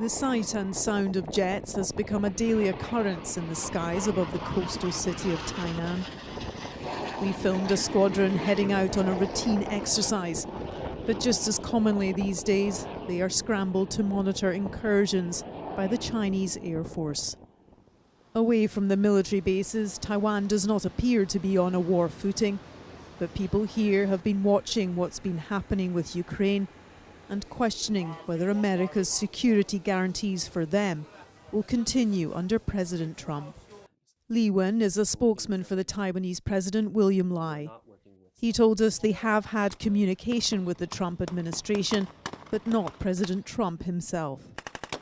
The sight and sound of jets has become a daily occurrence in the skies above the coastal city of Tainan. We filmed a squadron heading out on a routine exercise, but just as commonly these days, they are scrambled to monitor incursions by the Chinese Air Force. Away from the military bases, Taiwan does not appear to be on a war footing, but people here have been watching what's been happening with Ukraine and questioning whether America's security guarantees for them will continue under President Trump. Li Wen is a spokesman for the Taiwanese President William Lai. He told us they have had communication with the Trump administration, but not President Trump himself.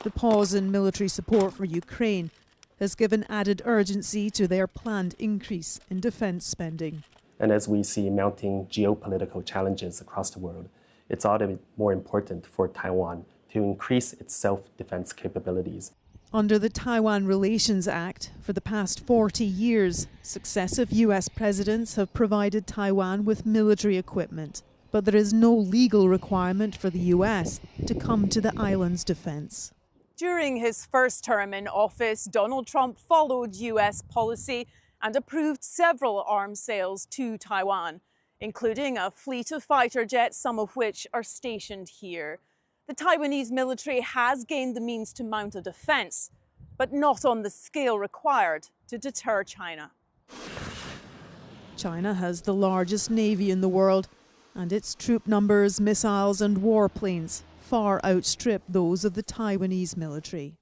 The pause in military support for Ukraine has given added urgency to their planned increase in defense spending. And as we see mounting geopolitical challenges across the world, it's all the more important for Taiwan to increase its self-defense capabilities. Under the Taiwan Relations Act, for the past 40 years, successive US presidents have provided Taiwan with military equipment, but there is no legal requirement for the US to come to the island's defense. During his first term in office, Donald Trump followed US policy and approved several arms sales to Taiwan, including a fleet of fighter jets, some of which are stationed here. The Taiwanese military has gained the means to mount a defence, but not on the scale required to deter China. China has the largest navy in the world, and its troop numbers, missiles and warplanes far outstrip those of the Taiwanese military.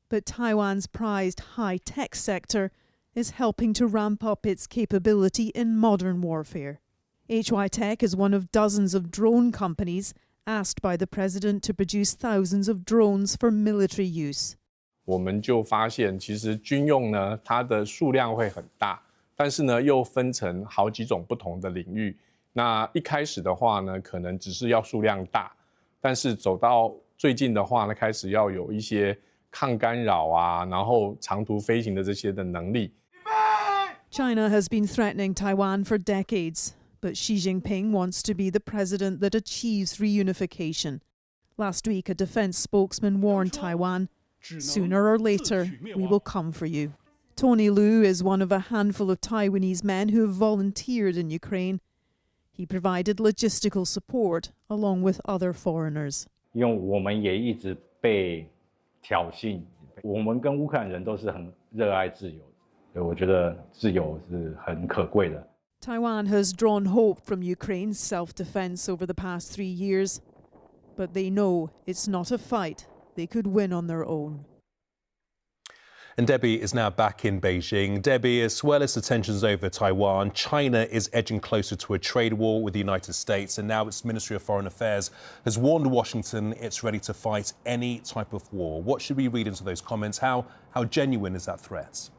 But Taiwan's prized high-tech sector is helping to ramp up its capability in modern warfare. HY Tech is one of dozens of drone companies asked by the president to produce thousands of drones for military use. 我们就发现，其实军用呢，它的数量会很大，但是呢，又分成好几种不同的领域。那一开始的话呢，可能只是要数量大，但是走到最近的话呢，开始要有一些抗干扰啊，然后长途飞行的这些的能力。China has been threatening Taiwan for decades, but Xi Jinping wants to be the president that achieves reunification. Last week, a defense spokesman warned Taiwan, sooner or later, we will come for you. Tony Liu is one of a handful of Taiwanese men who have volunteered in Ukraine. He provided logistical support along with other foreigners. 因为我们也一直被挑衅，我们跟乌克兰人都是很热爱自由的，我觉得自由是很可贵的。 Taiwan has drawn hope from Ukraine's self-defense over the past 3 years, but they know it's not a fight they could win on their own. And Debbie is now back in Beijing. Debbie, as well as the tensions over Taiwan, China is edging closer to a trade war with the United States, and now its Ministry of Foreign Affairs has warned Washington it's ready to fight any type of war. What should we read into those comments? How genuine is that threat?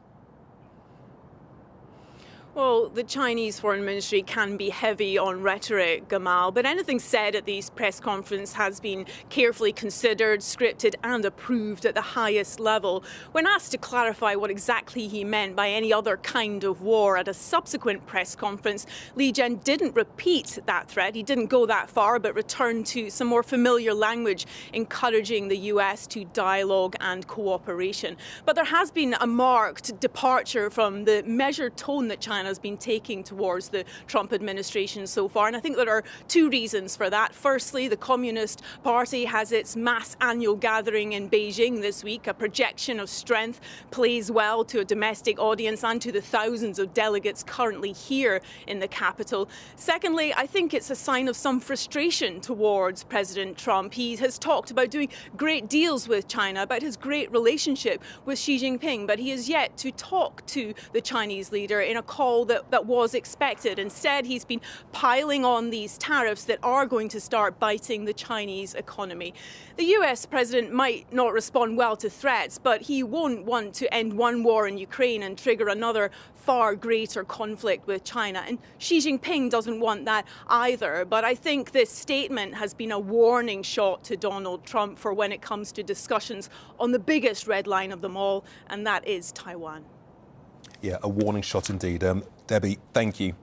Well, the Chinese Foreign Ministry can be heavy on rhetoric, Gamal, but anything said at these press conferences has been carefully considered, scripted and approved at the highest level. When asked to clarify what exactly he meant by any other kind of war at a subsequent press conference, Li Jian didn't repeat that threat. He didn't go that far, but returned to some more familiar language, encouraging the US to dialogue and cooperation. But there has been a marked departure from the measured tone that China has been taking towards the Trump administration so far. And I think there are two reasons for that. Firstly, the Communist Party has its mass annual gathering in Beijing this week. A projection of strength plays well to a domestic audience and to the thousands of delegates currently here in the capital. Secondly, I think it's a sign of some frustration towards President Trump. He has talked about doing great deals with China, about his great relationship with Xi Jinping, but he has yet to talk to the Chinese leader in a call that was expected. Instead, he's been piling on these tariffs that are going to start biting the Chinese economy. The US president might not respond well to threats, but he won't want to end one war in Ukraine and trigger another far greater conflict with China. And Xi Jinping doesn't want that either. But I think this statement has been a warning shot to Donald Trump for when it comes to discussions on the biggest red line of them all, and that is Taiwan. Yeah, a warning shot indeed. Debbie, thank you.